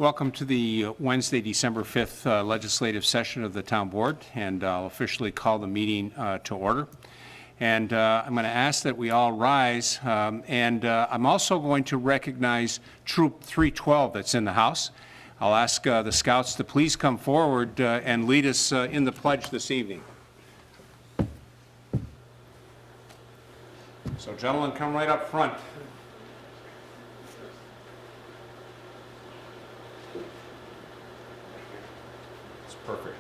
Welcome to the Wednesday, December 5th legislative session of the Town Board, and I'll officially call the meeting to order. And I'm going to ask that we all rise, and I'm also going to recognize Troop 312 that's in the house. I'll ask the Scouts to please come forward and lead us in the pledge this evening. So gentlemen, come right up front. Perfect.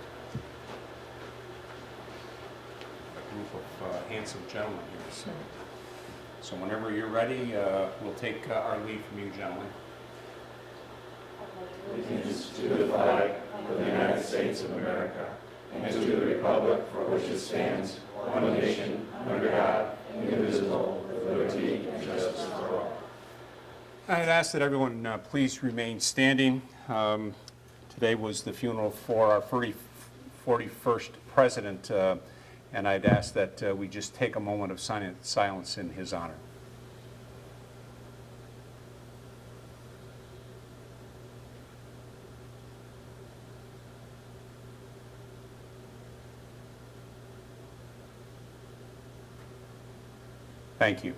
A group of handsome gentlemen here. So whenever you're ready, we'll take our lead from you, gentlemen. Allegiance to the flag of the United States of America and to the republic for which it stands, one nation, under God, indivisible, with liberty and justice for all. I'd ask that everyone please remain standing. Today was the funeral for our 41st president, and I'd ask that we just take a moment of silence in his honor. Thank you.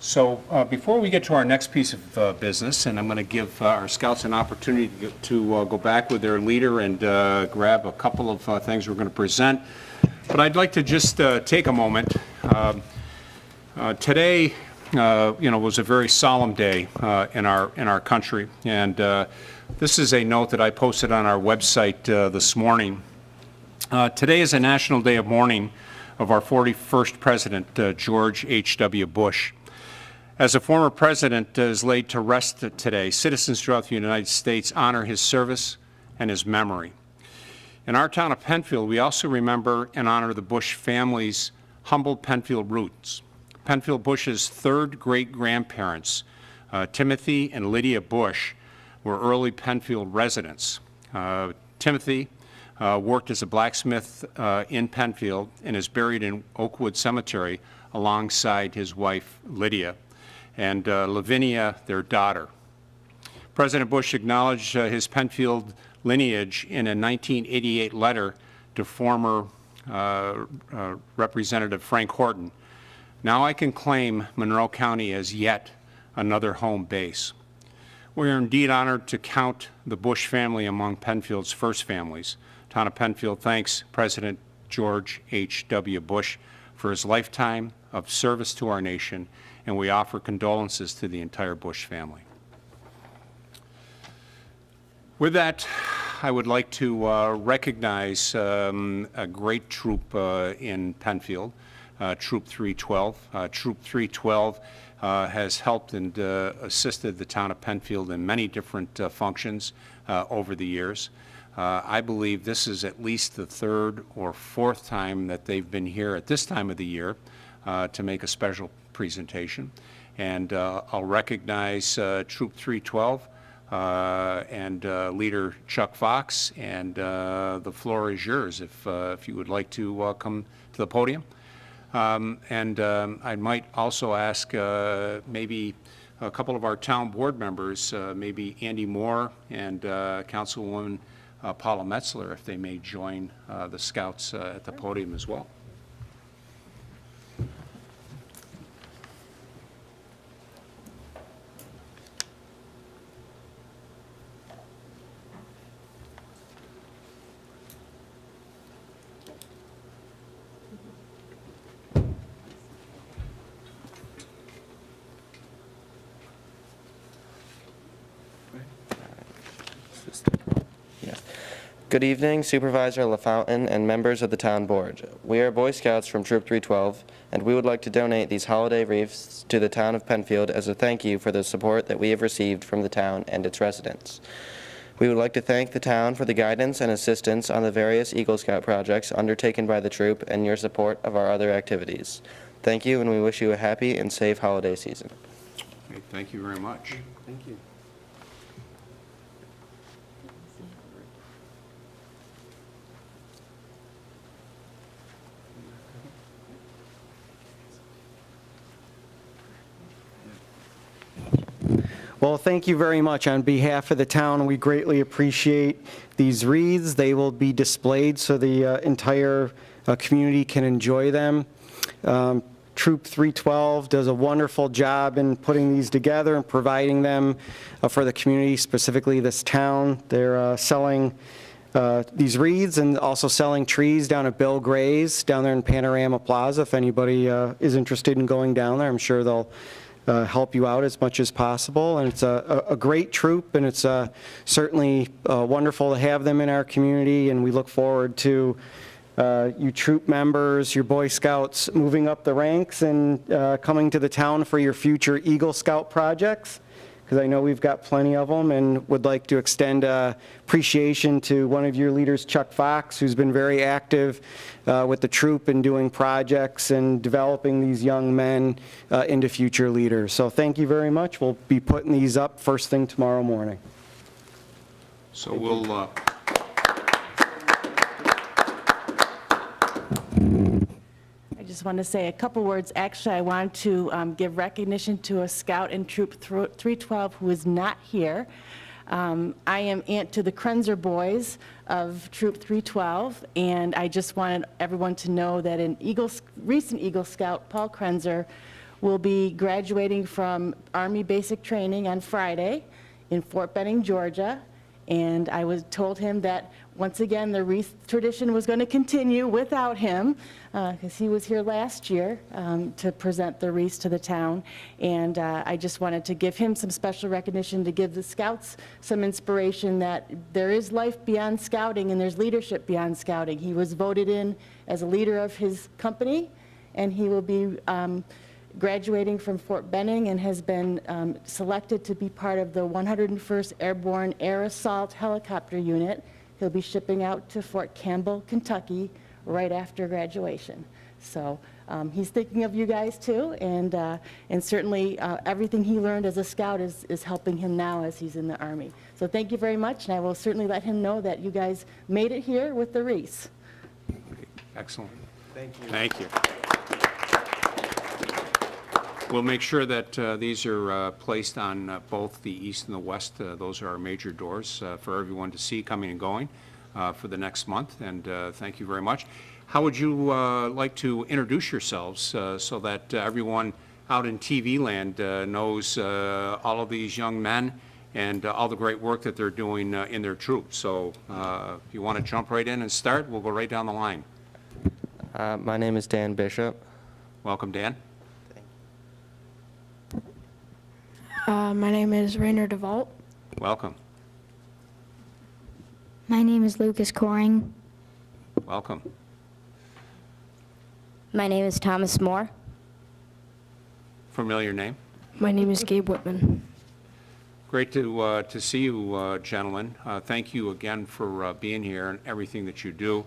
So before we get to our next piece of business, and I'm going to give our Scouts an opportunity to go back with their leader and grab a couple of things we're going to present, but I'd like to just take a moment. Today, was a very solemn day in our country, and this is a note that I posted on our website this morning. Today is a national day of mourning of our 41st president, George H.W. Bush. As a former president is laid to rest today, citizens throughout the United States honor his service and his memory. In our town of Penfield, we also remember and honor the Bush family's humble Penfield roots. Penfield Bush's third great-grandparents, Timothy and Lydia Bush, were early Penfield residents. Timothy worked as a blacksmith in Penfield and is buried in Oakwood Cemetery alongside his wife, Lydia, and Lavinia, their daughter. President Bush acknowledged his Penfield lineage in a 1988 letter to former Representative Frank Horton. Now I can claim Monroe County as yet another home base. We are indeed honored to count the Bush family among Penfield's first families. Town of Penfield thanks President George H.W. Bush for his lifetime of service to our nation, and we offer condolences to the entire Bush family. With that, I would like to recognize a great troop in Penfield, Troop 312. Troop 312 has helped and assisted the town of Penfield in many different functions over the years. I believe this is at least the third or fourth time that they've been here at this time of the year to make a special presentation. And I'll recognize Troop 312 and Leader Chuck Fox, and the floor is yours if you would like to come to the podium. I might also ask maybe a couple of our town board members, maybe Andy Moore and Councilwoman Paula Metzler, if they may join the Scouts at the podium as well. Good evening, Supervisor LaFountain and members of the Town Board. We are Boy Scouts from Troop 312, and we would like to donate these holiday wreaths to the town of Penfield as a thank you for the support that we have received from the town and its residents. We would like to thank the town for the guidance and assistance on the various Eagle Scout projects undertaken by the troop and your support of our other activities. Thank you, and we wish you a happy and safe holiday season. Okay, thank you very much. Thank you. Well, thank you very much. On behalf of the town, we greatly appreciate these wreaths. They will be displayed so the entire community can enjoy them. Troop 312 does a wonderful job in putting these together and providing them for the community, specifically this town. They're selling these wreaths and also selling trees down at Bill Gray's down there in Panorama Plaza. If anybody is interested in going down there, I'm sure they'll help you out as much as possible. And it's a great troop, and it's certainly wonderful to have them in our community, and we look forward to you troop members, your Boy Scouts moving up the ranks and coming to the town for your future Eagle Scout projects, because I know we've got plenty of them, and would like to extend appreciation to one of your leaders, Chuck Fox, who's been very active with the troop and doing projects and developing these young men into future leaders. So thank you very much. We'll be putting these up first thing tomorrow morning. So we'll... I just want to say a couple words. Actually, I want to give recognition to a scout in Troop 312 who is not here. I am aunt to the Krenzer boys of Troop 312, and I just wanted everyone to know that an recent Eagle Scout, Paul Krenzer, will be graduating from Army Basic Training on Friday in Fort Benning, Georgia. And I told him that, once again, the Wreath tradition was going to continue without him, because he was here last year to present the wreaths to the town. And I just wanted to give him some special recognition, to give the Scouts some inspiration that there is life beyond scouting and there's leadership beyond scouting. He was voted in as a leader of his company, and he will be graduating from Fort Benning and has been selected to be part of the 101st Airborne Air Assault Helicopter Unit. He'll be shipping out to Fort Campbell, Kentucky, right after graduation. So he's thinking of you guys too, and certainly everything he learned as a scout is helping him now as he's in the Army. So thank you very much, and I will certainly let him know that you guys made it here with the wreaths. Excellent. Thank you. Thank you. We'll make sure that these are placed on both the east and the west. Those are our major doors for everyone to see coming and going for the next month, and thank you very much. How would you like to introduce yourselves so that everyone out in TV land knows all of these young men and all the great work that they're doing in their troop? So if you want to jump right in and start, we'll go right down the line. My name is Dan Bishop. Welcome, Dan. My name is Rainer DeVault. Welcome. My name is Lucas Coring. Welcome. My name is Thomas Moore. Familiar name. My name is Gabe Whitman. Great to see you, gentlemen. Thank you again for being here and everything that you do.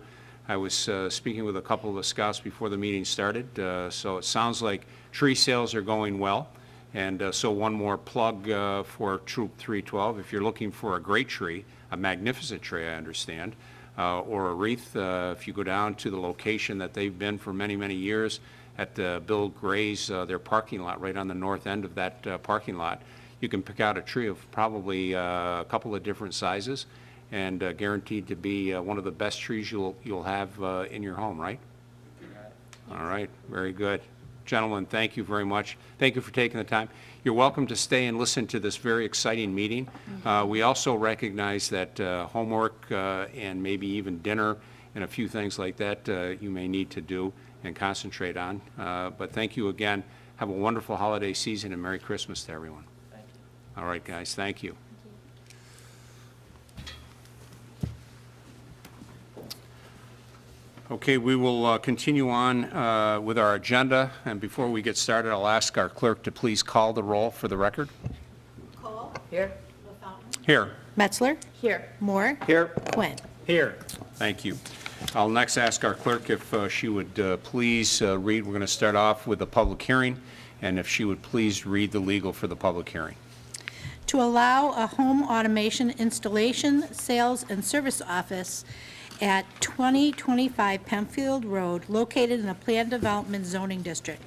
I was speaking with a couple of the scouts before the meeting started, so it sounds like tree sales are going well. And so one more plug for Troop 312. If you're looking for a great tree, a magnificent tree, I understand, or a wreath, if you go down to the location that they've been for many, many years at Bill Gray's, their parking lot right on the north end of that parking lot, you can pick out a tree of probably a couple of different sizes and guaranteed to be one of the best trees you'll have in your home, right? All right, very good. Gentlemen, thank you very much. Thank you for taking the time. You're welcome to stay and listen to this very exciting meeting. We also recognize that homework and maybe even dinner and a few things like that you may need to do and concentrate on. But thank you again. Have a wonderful holiday season and Merry Christmas to everyone. Thank you. All right, guys. Thank you. Okay, we will continue on with our agenda, and before we get started, I'll ask our clerk to please call the roll for the record. Cole. Here. LaFountain. Here. Metzler. Here. Moore. Here. Quinn. Here. Thank you. I'll next ask our clerk if she would please read. We're going to start off with the public hearing, and if she would please read the legal for the public hearing. To allow a home automation installation, sales, and service office at 2025 Penfield Road, located in a planned development zoning district.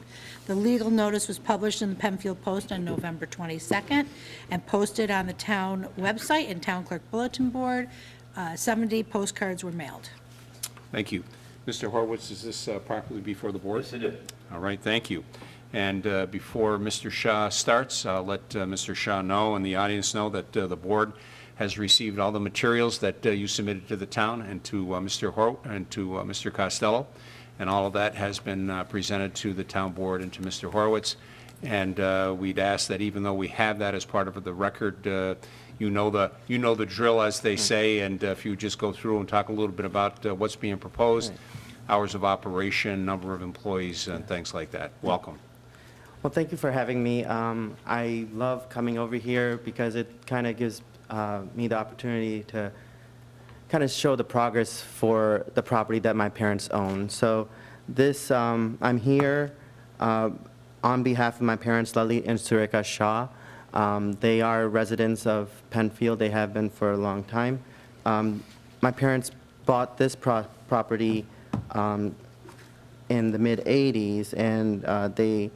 The legal notice was published in the Penfield Post on November 22nd and posted on the town website and town clerk bulletin board. 70 postcards were mailed. Thank you. Mr. Horowitz, is this properly before the board? Yes, it is. All right, thank you. And before Mr. Shah starts, I'll let Mr. Shah know and the audience know that the board has received all the materials that you submitted to the town and to Mr. Mr. Costello, and all of that has been presented to the town board and to Mr. Horowitz. And we'd ask that even though we have that as part of the record, you know the drill, as they say, and if you just go through and talk a little bit about what's being proposed, hours of operation, number of employees, and things like that. Welcome. Well, thank you for having me. I love coming over here because it kind of gives me the opportunity to kind of show the progress for the property that my parents own. So this, I'm here on behalf of my parents, Lali and Sureka Shah. They are residents of Penfield. They have been for a long time. My parents bought this property in the mid-'80s, and they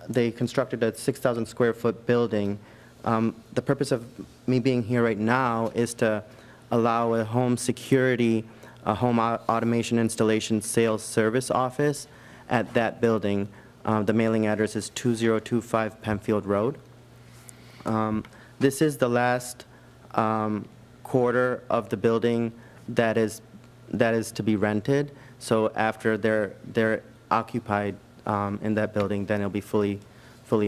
they constructed a 6,000 square foot building. The purpose of me being here right now is to allow a home security, a home automation installation sales service office at that building. The mailing address is 2025 Penfield Road. This is the last quarter of the building that is to be rented. So after they're occupied in that building, then it'll be fully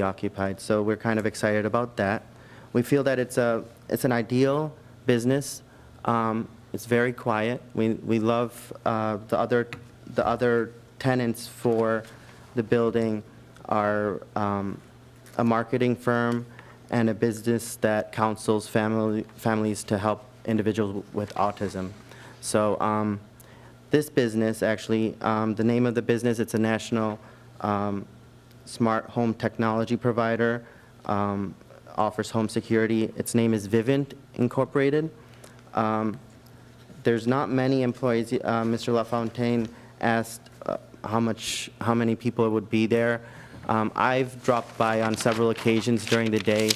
occupied. So we're kind of excited about that. We feel that it's an ideal business. It's very quiet. We love the other tenants for the building are a marketing firm and a business that counsels families to help individuals with autism. So this business, actually, the name of the business, it's a national smart home technology provider, offers home security. Its name is Vivint Incorporated. There's not many employees. Mr. LaFountain asked how many people would be there. I've dropped by on several occasions during the day.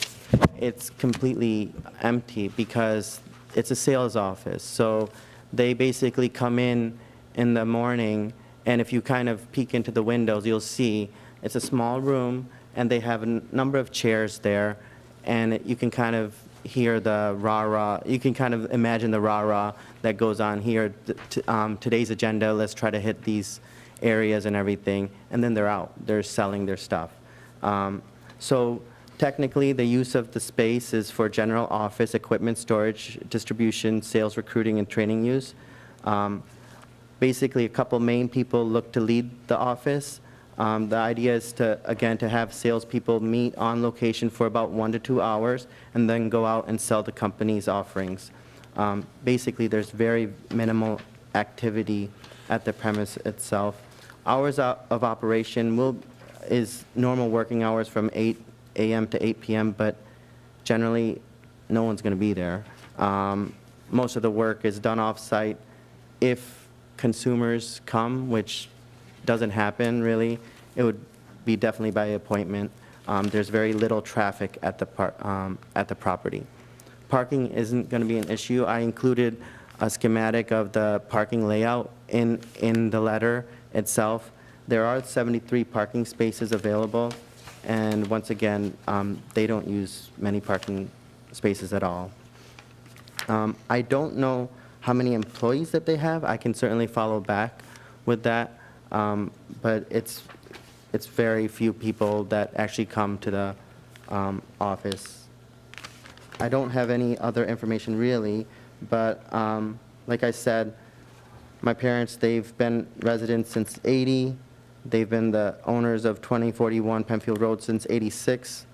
It's completely empty because it's a sales office. So they basically come in the morning, and if you kind of peek into the windows, you'll see it's a small room, and they have a number of chairs there, and you can kind of hear the rah-rah. You can kind of imagine the rah-rah that goes on here. Today's agenda, let's try to hit these areas and everything, and then they're out. They're selling their stuff. So technically, the use of the space is for general office, equipment storage, distribution, sales, recruiting, and training use. Basically, a couple main people look to lead the office. The idea is to have salespeople meet on location for about 1 to 2 hours and then go out and sell the company's offerings. Basically, there's very minimal activity at the premise itself. Hours of operation is normal working hours from 8 a.m. to 8 p.m., but generally, no one's going to be there. Most of the work is done off-site. If consumers come, which doesn't happen really, it would be definitely by appointment. There's very little traffic at the property. Parking isn't going to be an issue. I included a schematic of the parking layout in the letter itself. There are 73 parking spaces available, and once again, they don't use many parking spaces at all. I don't know how many employees that they have. I can certainly follow back with that, but it's very few people that actually come to the office. I don't have any other information really, but like I said, my parents, they've been residents since '80. They've been the owners of 2041 Penfield Road since '86.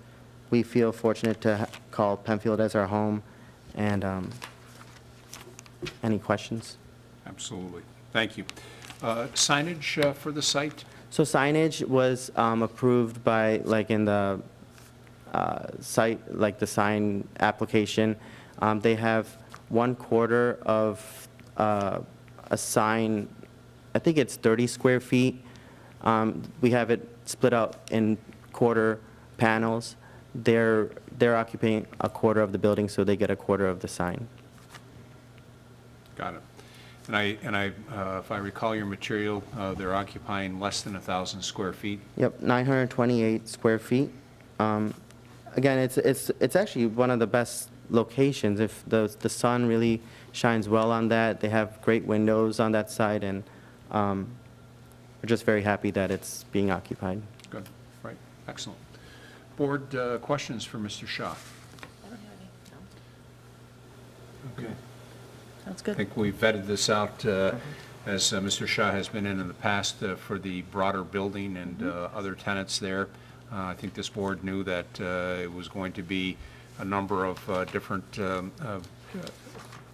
We feel fortunate to call Penfield as our home. And any questions? Absolutely. Thank you. Signage for the site? So signage was approved by, like in the site, like the sign application. They have 1/4 of a sign. I think it's 30 square feet. We have it split out in quarter panels. They're occupying 1/4 of the building, so they get 1/4 of the sign. Got it. And if I recall your material, they're occupying less than 1,000 square feet. Yep, 928 square feet. Again, it's actually one of the best locations. If the sun really shines well on that, they have great windows on that side, and we're just very happy that it's being occupied. Good, right, excellent. Board questions for Mr. Shaw? Okay. Sounds I good. think we've vetted this out, as Mr. Shaw has been in the past, for the broader building and other tenants there. I think this board knew that it was going to be a number of different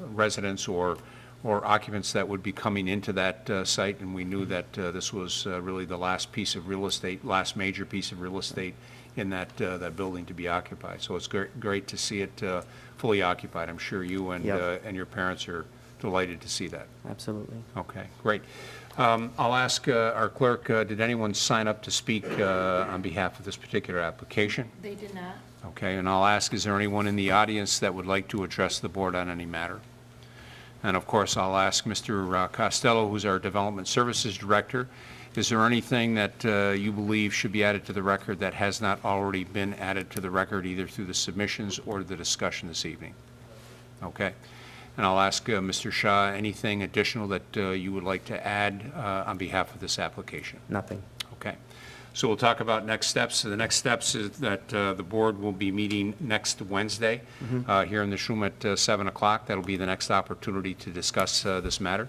residents or occupants that would be coming into that site, and we knew that this was really the last piece of real estate, last major piece of real estate in that building to be occupied. So it's great to see it fully occupied. I'm sure you and Yep. and your parents are delighted to see that. Absolutely. Okay, great. I'll ask our clerk, did anyone sign up to speak on behalf of this particular application? They did not. Okay, and I'll ask, is there anyone in the audience that would like to address the board on any matter? And of course, I'll ask Mr. Costello, who's our Development Services Director, is there anything that you believe should be added to the record that has not already been added to the record, either through the submissions or the discussion this evening? Okay. And I'll ask Mr. Shaw, anything additional that you would like to add on behalf of this application? Nothing. Okay. So we'll talk about next steps. So the next steps is that the board will be meeting next Wednesday here in this room at 7 o'clock. That'll be the next opportunity to discuss this matter.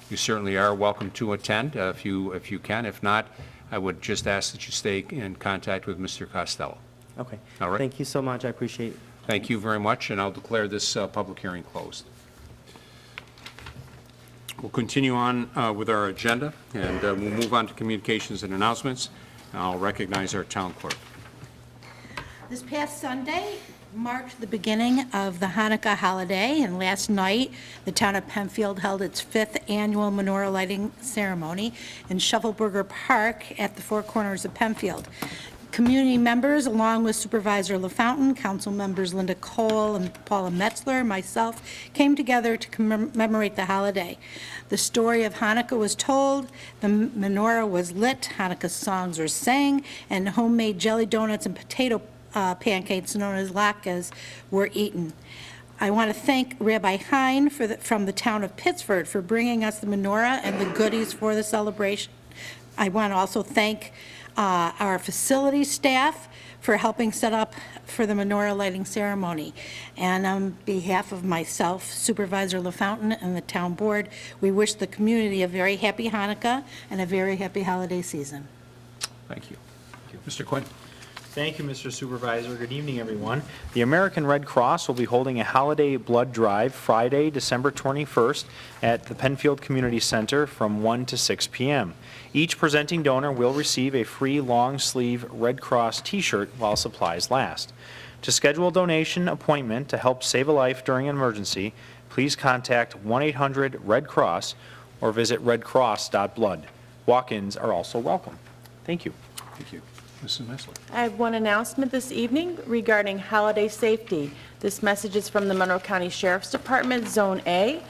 You certainly are welcome to attend if you can. If not, I would just ask that you stay in contact with Mr. Costello. Okay. All right. Thank you so much. I appreciate it. Thank you very much, and I'll declare this public hearing closed. We'll continue on with our agenda, and we'll move on to communications and announcements. I'll recognize our town clerk. This past Sunday marked the beginning of the Hanukkah holiday, and last night, the town of Penfield held its 5th annual menorah lighting ceremony in Shuffleburger Park at the Four Corners of Penfield. Community members, along with Supervisor LaFountain, council members Linda Cole and Paula Metzler, myself, came together to commemorate the holiday. The story of Hanukkah was told, the menorah was lit, Hanukkah songs were sang, and homemade jelly donuts and potato pancakes known as latkes were eaten. I want to thank Rabbi Hein from the town of Pittsford for bringing us the menorah and the goodies for the celebration. I want to also thank our facility staff for helping set up for the menorah lighting ceremony. And on behalf of myself, Supervisor LaFountain, and the town board, we wish the community a very happy Hanukkah and a very happy holiday season. Thank you. Mr. Quinn. Thank you, Mr. Supervisor. Good evening, everyone. The American Red Cross will be holding a holiday blood drive Friday, December 21st at the Penfield Community Center from 1 to 6 p.m. Each presenting donor will receive a free long-sleeve Red Cross t-shirt while supplies last. To schedule a donation appointment to help save a life during an emergency, please contact 1-800-RED-CROSS or visit redcross.blood. Walk-ins are also welcome. Thank you. Thank you. Mrs. Metzler. I have one announcement this evening regarding holiday safety. This message is from the Monroe County Sheriff's Department, Zone A,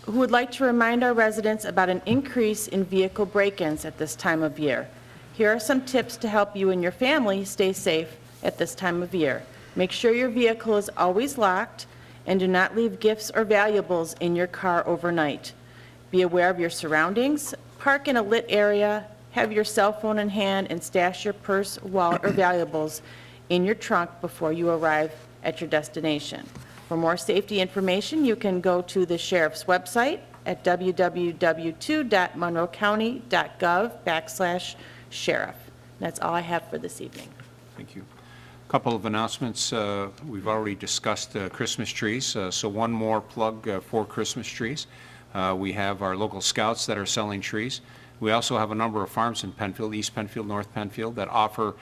who would like to remind our residents about an increase in vehicle break-ins at this time of year. Here are some tips to help you and your family stay safe at this time of year. Make sure your vehicle is always locked and do not leave gifts or valuables in your car overnight. Be aware of your surroundings, park in a lit area, have your cell phone in hand, and stash your purse, wallet, or valuables in your trunk before you arrive at your destination. For more safety information, you can go to the sheriff's website at www.monroecounty.gov/sheriff. That's all I have for this evening. Thank you. A couple of announcements. We've already discussed Christmas trees, so one more plug for Christmas trees. We have our local scouts that are selling trees. We also have a number of farms in Penfield, East Penfield, North Penfield, that offer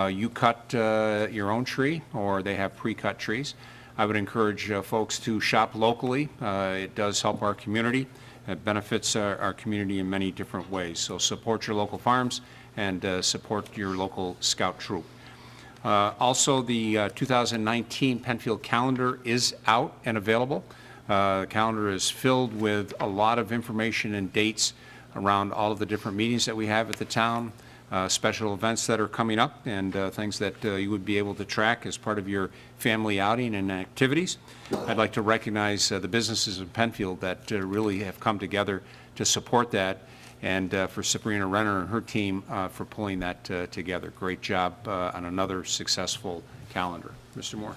you cut your own tree, or they have pre-cut trees. I would encourage folks to shop locally. It does help our community. It benefits our community in many different ways. So support your local farms and support your local scout troop. Also, the 2019 Penfield calendar is out and available. The calendar is filled with a lot of information and dates around all of the different meetings that we have at the town, special events that are coming up, and things that you would be able to track as part of your family outing and activities. I'd like to recognize the businesses in Penfield that really have come together to support that, and for Sabrina Renner and her team for pulling that together. Great job on another successful calendar. Mr. Moore.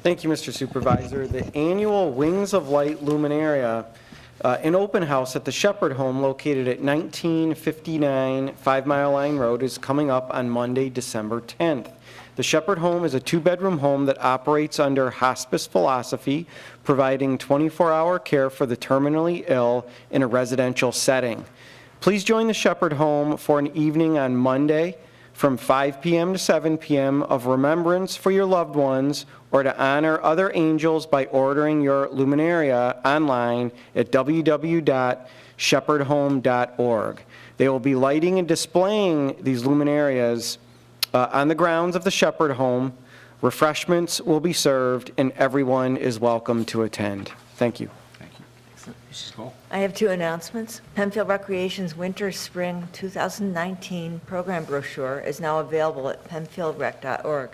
Thank you, Mr. Supervisor. The annual Wings of Light Luminaria, an open house at the Shepherd Home located at 1959 5 Mile Line Road, is coming up on Monday, December 10th. The Shepherd Home is a 2-bedroom home that operates under hospice philosophy, providing 24-hour care for the terminally ill in a residential setting. Please join the Shepherd Home for an evening on Monday from 5 p.m. to 7 p.m. of remembrance for your loved ones, or to honor other angels by ordering your luminaria online at www.shepherdhome.org. They will be lighting and displaying these luminarias on the grounds of the Shepherd Home. Refreshments will be served, and everyone is welcome to attend. Thank you. Thank you. Mrs. Cole. I have 2 announcements. Penfield Recreation's Winter-Spring 2019 program brochure is now available at penfieldrec.org.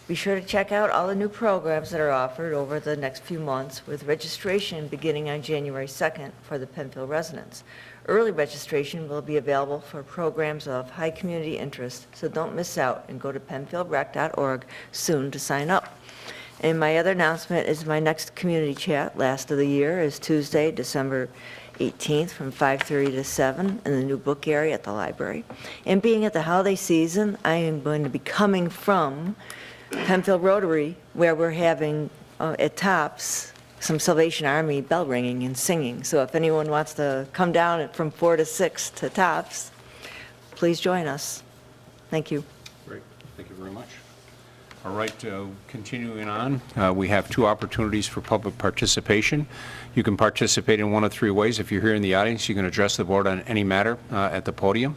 Be sure to check out all the new programs that are offered over the next few months, with registration beginning on January 2nd for the Penfield residents. Early registration will be available for programs of high community interest, so don't miss out and go to penfieldrec.org soon to sign up. And my other announcement is my next community chat, last of the year, is Tuesday, December 18th from 5:30 to 7 in the new book area at the library. And being at the holiday season, I am going to be coming from Penfield Rotary, where we're having at Tops some Salvation Army bell ringing and singing. So if anyone wants to come down from 4 to 6 to Tops, please join us. Thank you. Great. Thank you very much. All right, continuing on, we have 2 opportunities for public participation. You can participate in one of 3 ways. If you're here in the audience, you can address the board on any matter at the podium.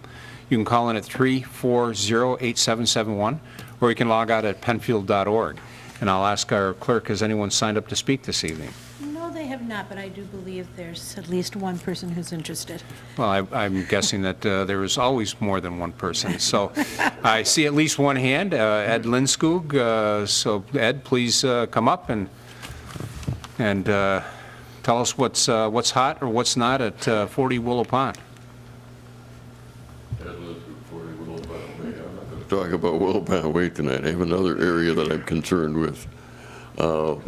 You can call in at 340-8771, or you can log out at penfield.org. And I'll ask our clerk, has anyone signed up to speak this evening? No, they have not, but I do believe there's at least one person who's interested. Well, I'm guessing that there is always more than one person. So I see at least one hand, Ed Lindskog. So Ed, please come up and tell us what's hot or what's not at 40 Willow Pond. Talk about Willow Pond Way tonight. I have another area that I'm concerned with.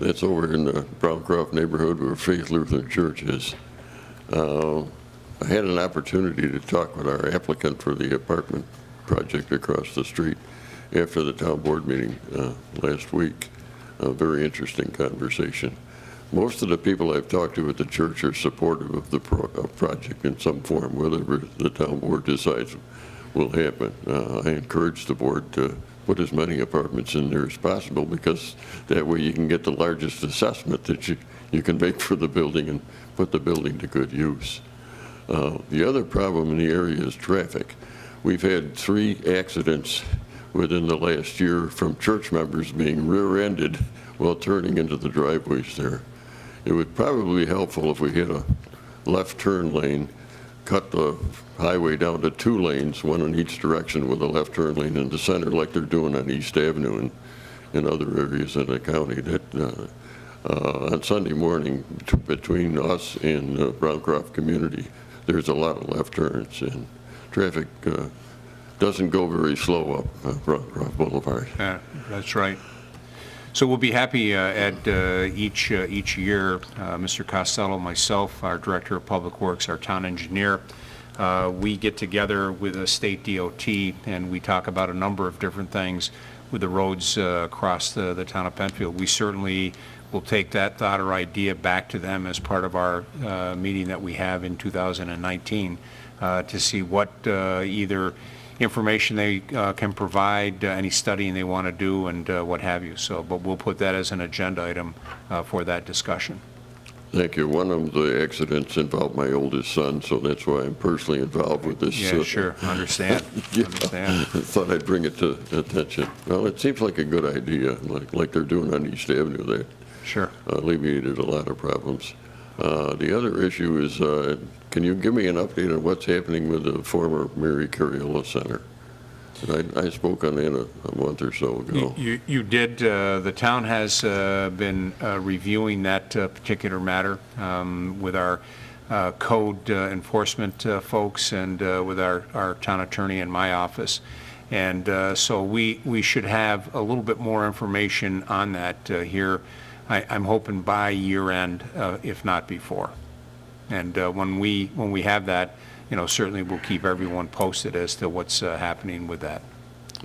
It's over in the Browncroft neighborhood where Faith Lutheran Church is. I had an opportunity to talk with our applicant for the apartment project across the street after the town board meeting last week. A very interesting conversation. Most of the people I've talked to at the church are supportive of the project in some form, whatever the town board decides will happen. I encourage the board to put as many apartments in there as possible, because that way you can get the largest assessment that you can make for the building and put the building to good use. The other problem in the area is traffic. We've had 3 accidents within the last year from church members being rear-ended while turning into the driveways there. It would probably be helpful if we had a left turn lane, cut the highway down to 2 lanes, one in each direction with a left turn lane in the center, like they're doing on East Avenue and in other areas in the county. That on Sunday morning, between us and Browncroft community, there's a lot of left turns, and traffic doesn't go very slow up Browncroft Boulevard. Yeah, that's right. So we'll be happy at each year, Mr. Costello, myself, our Director of Public Works, our town engineer, we get together with a state DOT and we talk about a number of different things with the roads across the town of Penfield. We certainly will take that thought or idea back to them as part of our meeting that we have in 2019 to see what either information they can provide, any studying they want to do, and what have you. So, but we'll put that as an agenda item for that discussion. Thank you. One of the accidents involved my oldest son, so that's why I'm personally involved with this. Yeah, sure, understand. Yeah. Understand. I thought I'd bring it to attention. Well, it seems like a good idea, like they're doing on East Avenue. They Sure. alleviated a lot of problems. The other issue is, can you give me an update on what's happening with the former Mary Cariola Center? And I spoke on that a month or so ago. You did. The town has been reviewing that particular matter with our code enforcement folks and with our town attorney in my office. And so we should have a little bit more information on that here. I'm hoping by year end, if not before. And when we have that, certainly we'll keep everyone posted as to what's happening with that.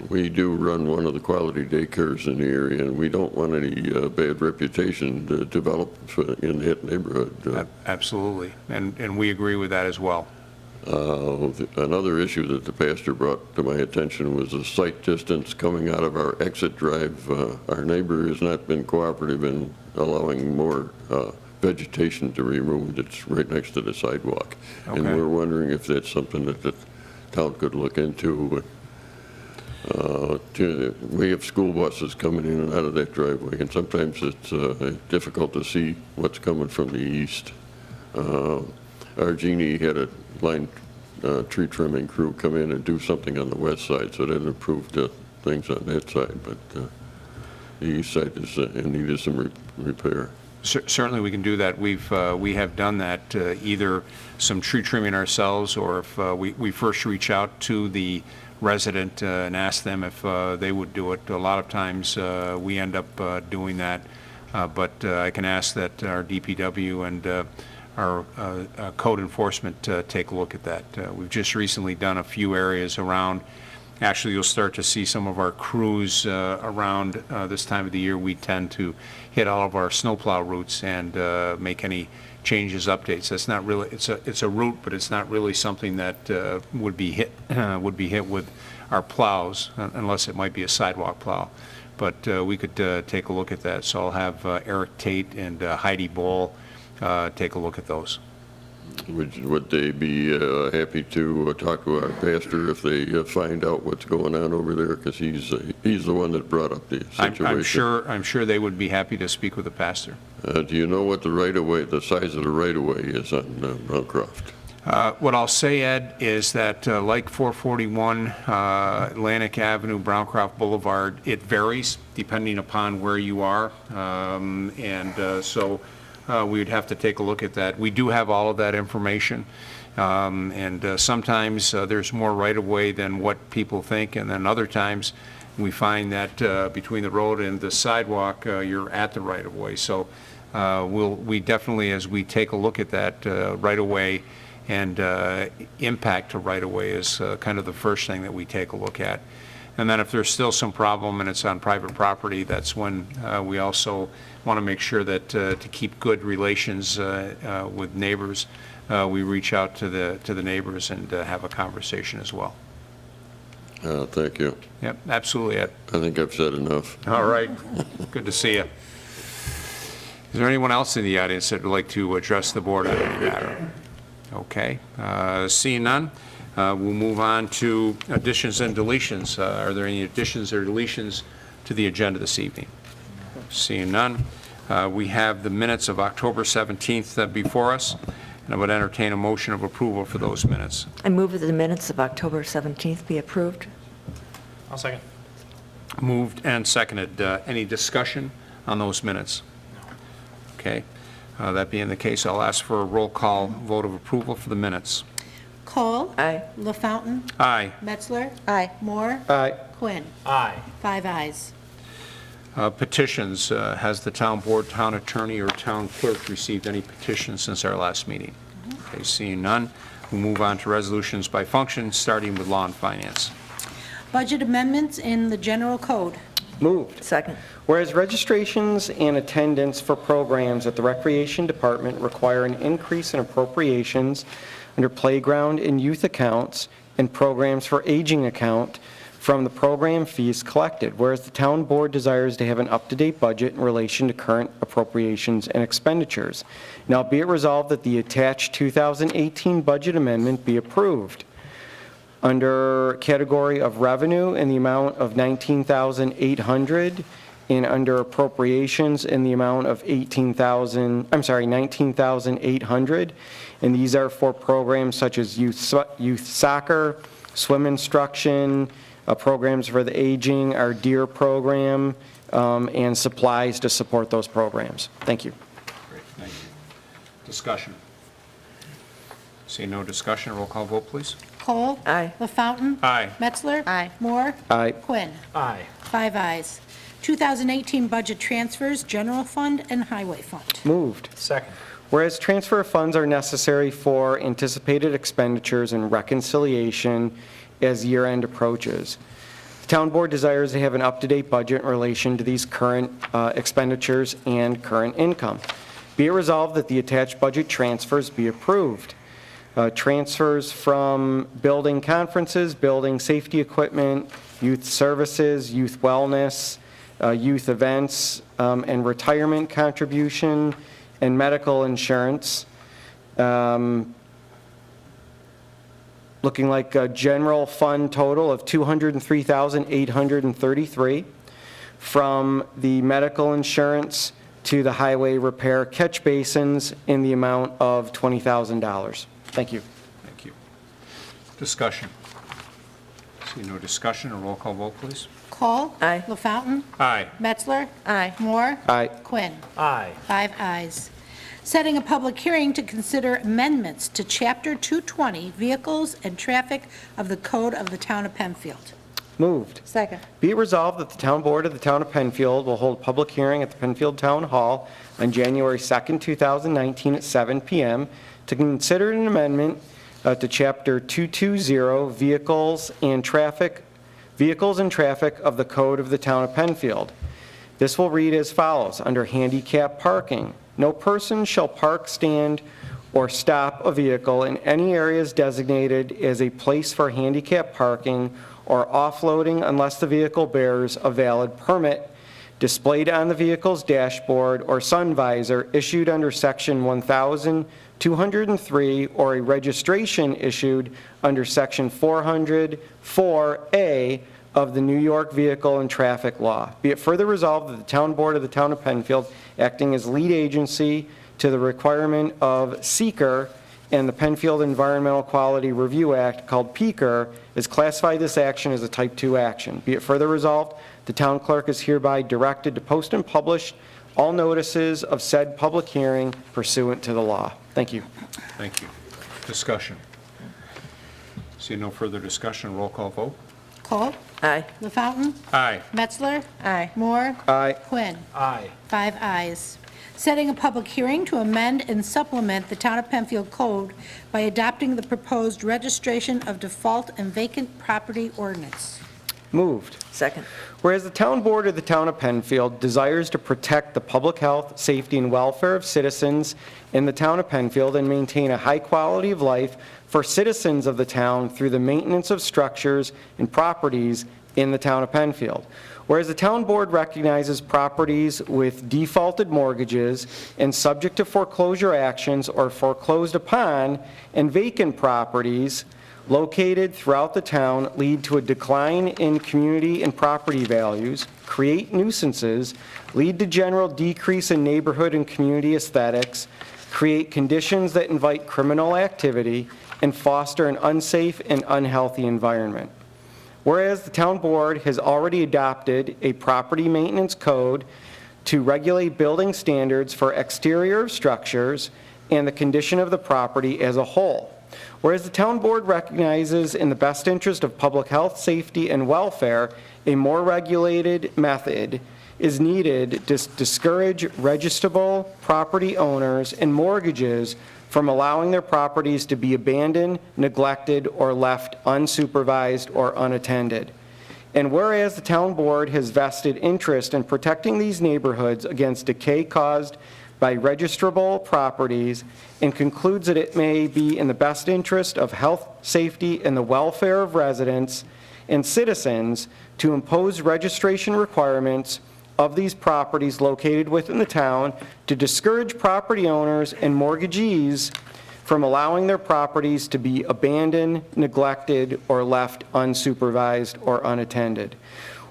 We do run one of the quality daycares in the area, and we don't want any bad reputation to develop in that neighborhood. Absolutely, and we agree with that as well. Another issue that the pastor brought to my attention was the sight distance coming out of our exit drive. Our neighbor has not been cooperative in allowing more vegetation to be removed. It's right next to the sidewalk. Okay. And we're wondering if that's something that the town could look into. We have school buses coming in and out of that driveway, and sometimes it's difficult to see what's coming from the east. Our genie had a line tree trimming crew come in and do something on the west side, so that improved things on that side, but the east side is in need of some repair. Certainly we can do that. We have done that, either some tree trimming ourselves, or if we first reach out to the resident and ask them if they would do it. A lot of times we end up doing that, but I can ask that our DPW and our code enforcement take a look at that. We've just recently done a few areas around. Actually, you'll start to see some of our crews around this time of the year. We tend to hit all of our snowplow routes and make any changes, updates. That's not really, it's a route, but it's not really something that would be hit with our plows, unless it might be a sidewalk plow. But we could take a look at that. So I'll have Eric Tate and Heidi Ball take a look at those. Would they be happy to talk to our pastor if they find out what's going on over there? Because he's the one that brought up the situation. I'm sure they would be happy to speak with the pastor. Do you know what the size of the right-of-way is on Browncroft? What I'll say, Ed, is that like 441 Atlantic Avenue, Browncroft Boulevard, it varies depending upon where you are, so we would have to take a look at that. We do have all of that information, and sometimes there's more right-of-way than what people think, and then other times we find that between the road and the sidewalk, you're at the right-of-way. So we definitely, as we take a look at that right-of-way and impact to right-of-way, is kind of the first thing that we take a look at. And then if there's still some problem and it's on private property, that's when we also want to make sure that to keep good relations with neighbors, we reach out to the neighbors and have a conversation as well. Thank you. Yep, absolutely, Ed. I think I've said enough. All right. Good to see you. Is there anyone else in the audience that would like to address the board on any matter? Okay. Seeing none, we'll move on to additions and deletions. Are there any additions or deletions to the agenda this evening? Seeing none, we have the minutes of October 17th before us, and I would entertain a motion of approval for those minutes. I move that the minutes of October 17th be approved. I'll second. Moved and seconded. Any discussion on those minutes? Okay. That being the case, I'll ask for a roll call vote of approval for the minutes. Cole. Aye. LaFountain. Aye. Metzler. Aye. Moore. Aye. Quinn. Aye. 5 ayes. Petitions. Has the town board, town attorney, or town clerk received any petitions since our last meeting? Okay, seeing none, we'll move on to resolutions by function, starting with law and finance. Budget amendments in the general code. Moved. Second. Whereas registrations and attendance for programs at the Recreation Department require an increase in appropriations under playground and youth accounts, and Programs for Aging account from the program fees collected, whereas the town board desires to have an up-to-date budget in relation to current appropriations and expenditures. Now be it resolved that the attached 2018 budget amendment be approved. Under category of revenue in the amount of $19,800 and under appropriations in the amount of $19,800. And these are for programs such as youth soccer, swim instruction, programs for the aging, our DEAR program, and supplies to support those programs. Thank you. Great, thank you. Discussion. See no discussion, roll call vote, please. Cole? Aye. LaFountain? Aye. Metzler? Aye. Moore? Aye. Quinn? Aye. 5 ayes. 2018 budget transfers, general fund and highway fund. Moved. Second. Whereas transfer of funds are necessary for anticipated expenditures and reconciliation as year-end approaches. The town board desires to have an up-to-date budget in relation to these current expenditures and current income. Be it resolved that the attached budget transfers be approved. Transfers from building conferences, building safety equipment, youth services, youth wellness, youth events, and retirement contribution, and medical insurance. Looking like a general fund total of $203,833. From the medical insurance to the highway repair catch basins in the amount of $20,000. Thank you. Thank you. Discussion. See no discussion, a roll call vote, please. Cole? Aye. LaFountain? Aye. Metzler? Aye. Moore? Aye. Quinn? Aye. 5 ayes. Setting a public hearing to consider amendments to Chapter 220, Vehicles and Traffic of the Code of the Town of Penfield. Moved. Second. Be it resolved that the town board of the town of Penfield will hold a public hearing at the Penfield Town Hall on January 2nd, 2019 at 7 p.m. to consider an amendment to Chapter 220, Vehicles and Traffic of the Code of the Town of Penfield. This will read as follows. Under handicap parking, no person shall park, stand, or stop a vehicle in any areas designated as a place for handicap parking or offloading unless the vehicle bears a valid permit displayed on the vehicle's dashboard or sun visor issued under Section 1203 or a registration issued under Section 404A of the New York Vehicle and Traffic Law. Be it further resolved that the town board of the town of Penfield, acting as lead agency to the requirement of SEEKR and the Penfield Environmental Quality Review Act, called PEAKR, is classified this action as a Type 2 action. Be it further resolved, the town clerk is hereby directed to post and publish all notices of said public hearing pursuant to the law. Thank you. Thank you. Discussion. See no further discussion, roll call vote. Cole? Aye. LaFountain? Aye. Metzler? Aye. Moore? Aye. Quinn? Aye. 5 ayes. Setting a public hearing to amend and supplement the Town of Penfield Code by adopting the proposed registration of default and vacant property ordinance. Moved. Second. Whereas the town board of the town of Penfield desires to protect the public health, safety, and welfare of citizens in the town of Penfield and maintain a high quality of life for citizens of the town through the maintenance of structures and properties in the town of Penfield. Whereas the town board recognizes properties with defaulted mortgages and subject to foreclosure actions or foreclosed upon, and vacant properties located throughout the town lead to a decline in community and property values, create nuisances, lead to general decrease in neighborhood and community aesthetics, create conditions that invite criminal activity, and foster an unsafe and unhealthy environment. Whereas the town board has already adopted a property maintenance code to regulate building standards for exterior structures and the condition of the property as a whole. Whereas the town board recognizes in the best interest of public health, safety, and welfare, a more regulated method is needed to discourage registrable property owners and mortgages from allowing their properties to be abandoned, neglected, or left unsupervised or unattended. And whereas the town board has vested interest in protecting these neighborhoods against decay caused by registrable properties and concludes that it may be in the best interest of health, safety, and the welfare of residents and citizens to impose registration requirements of these properties located within the town to discourage property owners and mortgagees from allowing their properties to be abandoned, neglected, or left unsupervised or unattended.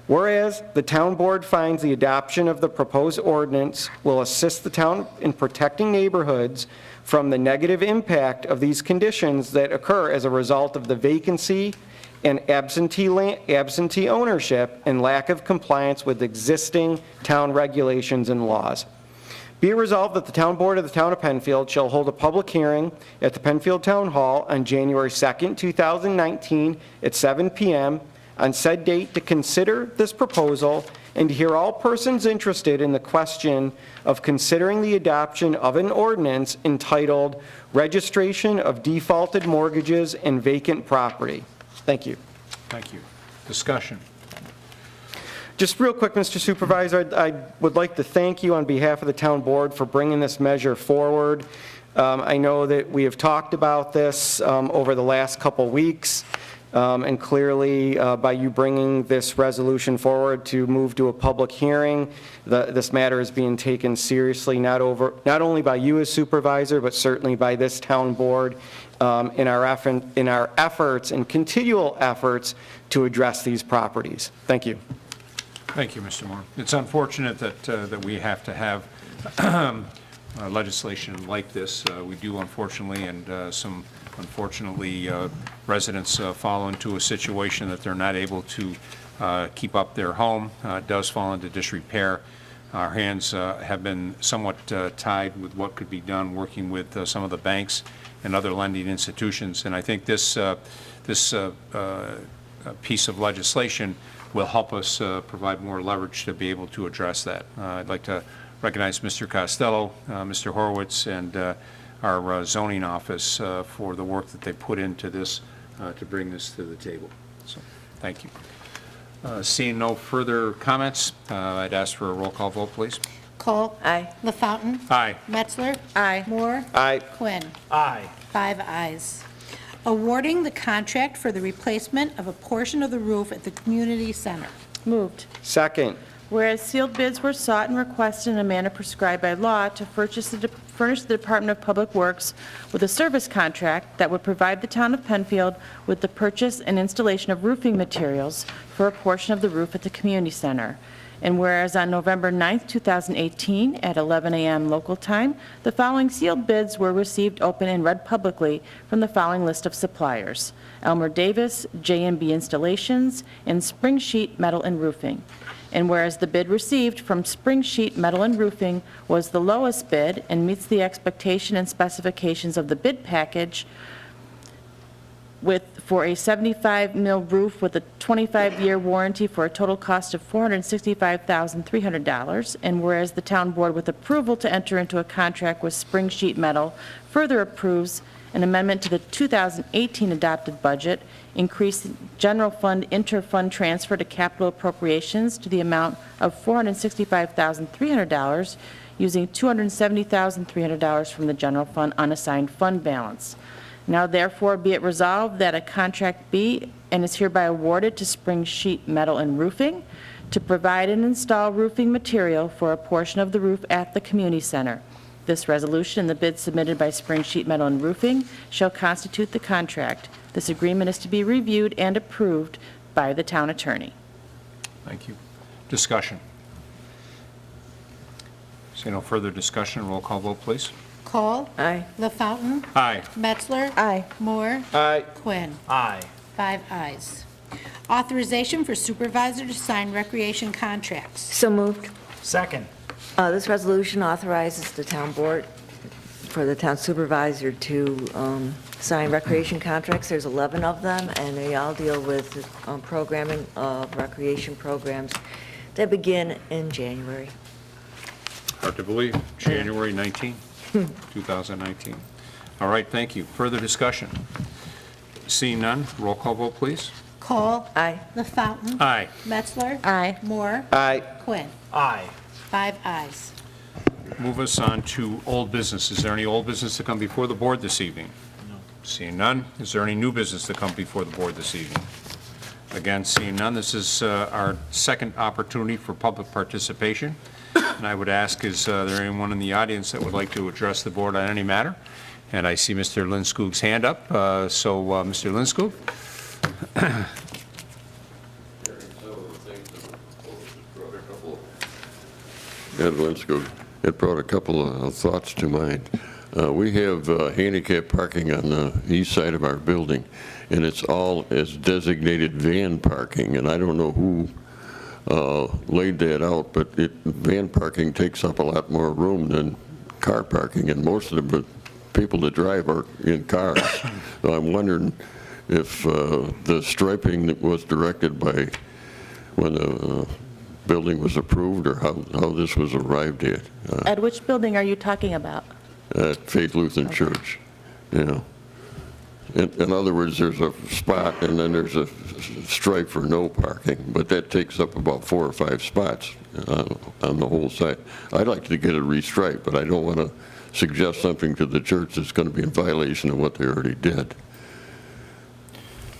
Whereas the town board finds the adoption of the proposed ordinance will assist the town in protecting neighborhoods from the negative impact of these conditions that occur as a result of the vacancy and absentee ownership and lack of compliance with existing town regulations and laws. Be it resolved that the town board of the town of Penfield shall hold a public hearing at the Penfield Town Hall on January 2nd, 2019 at 7 p.m. on said date to consider this proposal and to hear all persons interested in the question of considering the adoption of an ordinance entitled Registration of Defaulted Mortgages and Vacant Property. Thank you. Thank you. Discussion. Just real quick, Mr. Supervisor, I would like to thank you on behalf of the town board for bringing this measure forward. I know that we have talked about this over the last couple weeks, and clearly by you bringing this resolution forward to move to a public hearing, this matter is being taken seriously, not only by you as supervisor, but certainly by this town board in our efforts and continual efforts to address these properties. Thank you. Thank you, Mr. Moore. It's unfortunate that we have to have legislation like this. We do, unfortunately, and unfortunately, residents fall into a situation that they're not able to keep up their home. It does fall into disrepair. Our hands have been somewhat tied with what could be done working with some of the banks and other lending institutions. And I think this piece of legislation will help us provide more leverage to be able to address that. I'd like to recognize Mr. Costello, Mr. Horowitz, and our zoning office for the work that they put into this to bring this to the table. So, thank you. Seeing no further comments, I'd ask for a roll call vote, please. Cole. Aye. LaFountain. Aye. Metzler. Aye. Moore. Aye. Quinn. Aye. 5 ayes. Awarding the contract for the replacement of a portion of the roof at the community center. Moved. Second. Whereas sealed bids were sought and requested in a manner prescribed by law to furnish the Department of Public Works with a service contract that would provide the town of Penfield with the purchase and installation of roofing materials for a portion of the roof at the community center. And whereas on November 9th, 2018, at 11 a.m. local time, the following sealed bids were received, open, and read publicly from the following list of suppliers: Elmer Davis, J&B Installations, and Spring Sheet Metal and Roofing. And whereas the bid received from Spring Sheet Metal and Roofing was the lowest bid and meets the expectation and specifications of the bid package for a 75 mil roof with a 25-year warranty for a total cost of $465,300. And whereas the town board, with approval to enter into a contract with Spring Sheet Metal, further approves an amendment to the 2018 adopted budget, increase general fund inter-fund transfer to capital appropriations to the amount of $465,300, using $270,300 from the general fund unassigned fund balance. Now therefore be it resolved that a contract be and is hereby awarded to Spring Sheet Metal and Roofing to provide and install roofing material for a portion of the roof at the community center. This resolution and the bid submitted by Spring Sheet Metal and Roofing shall constitute the contract. This agreement is to be reviewed and approved by the town attorney. Thank you. Discussion. See no further discussion. Roll call vote, please. Cole. Aye. LaFountain. Aye. Metzler. Aye. Moore. Aye. Quinn. Aye. 5 ayes. Authorization for supervisor to sign recreation contracts. So moved. Second. This resolution authorizes the town board for the town supervisor to sign recreation contracts. There's 11 of them, and they all deal with programming of recreation programs that begin in January. Hard to believe. January 19, 2019. All right, thank you. Further discussion? Seeing none, roll call vote, please. Cole. Aye. LaFountain. Aye. Metzler. Aye. Moore. Aye. Quinn. Aye. 5 ayes. move us on to old business. Is there any old business to come before the board this evening? No. Seeing none, is there any new business to come before the board this evening? Again, seeing none, this is our second opportunity for public participation. And I would ask, is there anyone in the audience that would like to address the board on any matter? And I see Mr. Linskoog's hand up. Mr. Linskoog? Ed Linskoog. It brought a couple of thoughts to mind. We have handicap parking on the east side of our building, and it's all as designated van parking, and I don't know who laid that out, but van parking takes up a lot more room than car parking, and most of the people that drive are in cars. So I'm wondering if the striping that was directed by when the building was approved, or how this was arrived at. At which building are you talking about? At Faith Lutheran Church, you know. In other words, there's a spot and then there's a stripe for no parking, but that takes up about 4 or 5 spots on the whole site. I'd like to get it restriped, but I don't want to suggest something to the church that's going to be in violation of what they already did.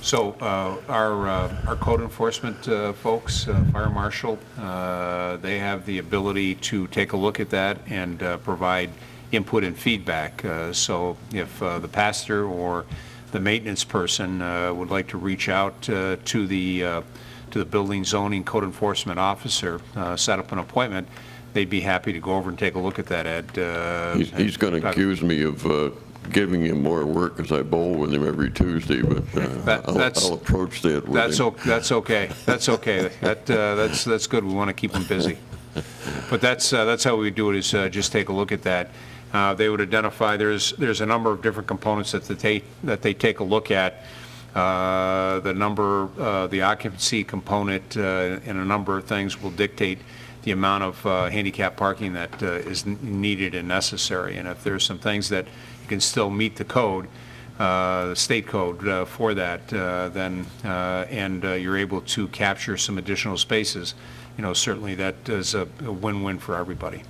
So our code enforcement folks, fire marshal, they have the ability to take a look at that and provide input and feedback. So if the pastor or the maintenance person would like to reach out to the building zoning code enforcement officer, set up an appointment, they'd be happy to go over and take a look at that, Ed. He's going to accuse me of giving him more work because I bowl with him every Tuesday, but I'll approach that with him. That's okay. That's okay. That's good. We want to keep him busy. But that's how we do it, is just take a look at that. They would identify, there's a number of different components that they take a look at. The occupancy component and a number of things will dictate the amount of handicap parking that is needed and necessary. And if there's some things that you can still meet the code, the state code for that, then you're able to capture some additional spaces, certainly that is a win-win for everybody.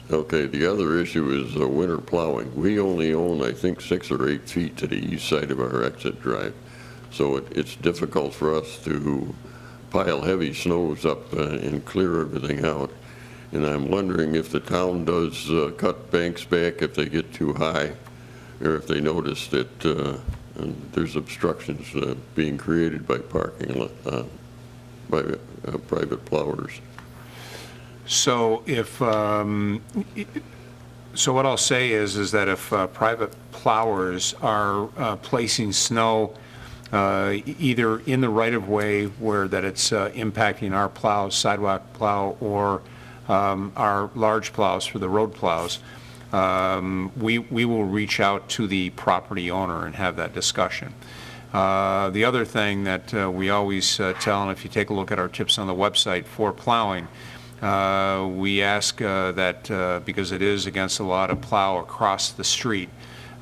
Okay, the other issue is winter plowing. We only own, I think, 6 or 8 feet to the east side of our exit drive. So it's difficult for us to pile heavy snows up and clear everything out. And I'm wondering if the town does cut banks back if they get too high, or if they notice that there's obstructions being created by parking, by private plowers. So so what I'll say is that if private plowers are placing snow either in the right-of-way where that it's impacting our plows, sidewalk plow, or our large plows for the road plows, we will reach out to the property owner and have that discussion. The other thing that we always tell, and if you take a look at our tips on the website for plowing, we ask that because it is against the law to plow across the street,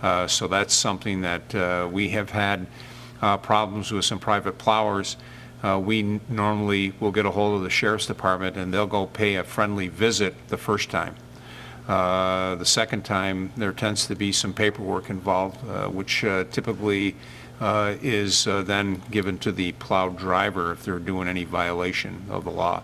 so that's something that we have had problems with some private plowers. We normally will get a hold of the sheriff's department and they'll go pay a friendly visit the first time. The second time there tends to be some paperwork involved, which typically is then given to the plow driver if they're doing any violation of the law.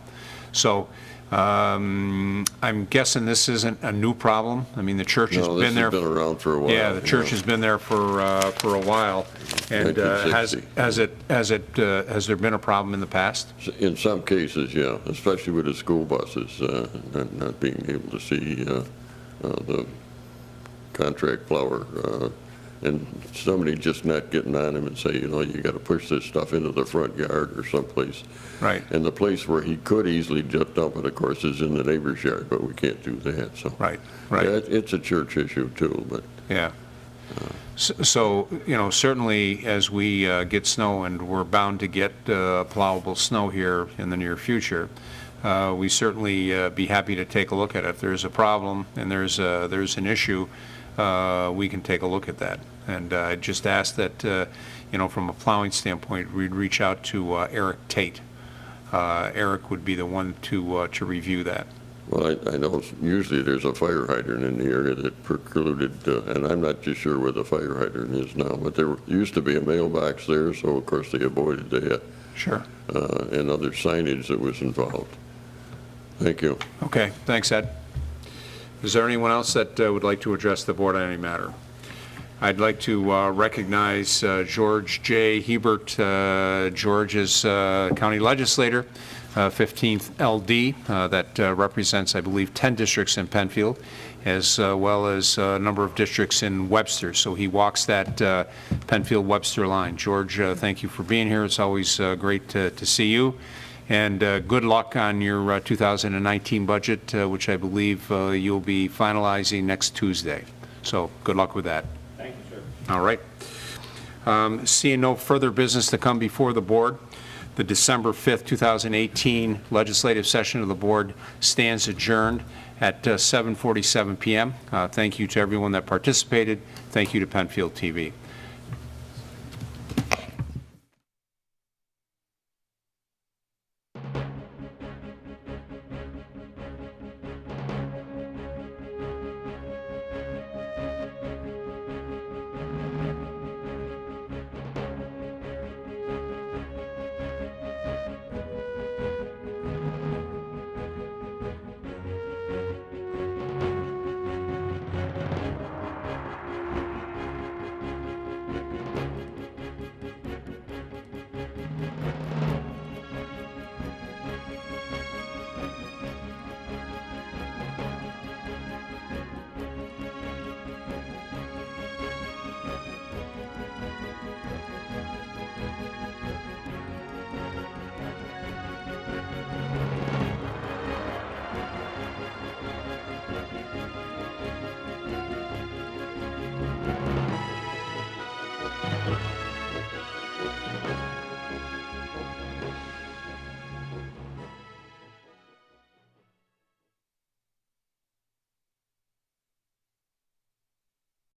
So I'm guessing this isn't a new problem. I mean, the church has been there. Been around for a while. Yeah, the church has been there for a while. And has there been a problem in the past? In some cases, yeah, especially with the school buses not being able to see the contract plower, and somebody just not getting on him and say, you got to push this stuff into the front yard or someplace. Right. And the place where he could easily just dump it, of course, is in the neighbor's yard, but we can't do that. So Right. yeah, it's a church issue too, but. Yeah. So, certainly as we get snow, and we're bound to get plowable snow here in the near future, we certainly be happy to take a look at it. If there's a problem and there's an issue, we can take a look at that. And I just ask that, from a plowing standpoint, we'd reach out to Eric Tate. Eric would be the one to review that. Well, I know usually there's a fire hydrant in the area that precluded, and I'm not too sure where the fire hydrant is now, but there used to be a mailbox there, so of course they avoided that. Sure. And other signage that was involved. Thank you. Okay, thanks, Ed. Is there anyone else that would like to address the board on any matter? I'd like to recognize George J. Hebert. George is county legislator, 15th LD, that represents, I believe, 10 districts in Penfield, as well as a number of districts in Webster. So he walks that Penfield-Webster line. George, thank you for being here. It's always great to see you. And good luck on your 2019 budget, which I believe you'll be finalizing next Tuesday. So good luck with that. Thank you, sir. All right. Seeing no further business to come before the board, the December 5th, 2018 legislative session of the board stands adjourned at 7:47 p.m. Thank you to everyone that participated. Thank you to Penfield TV.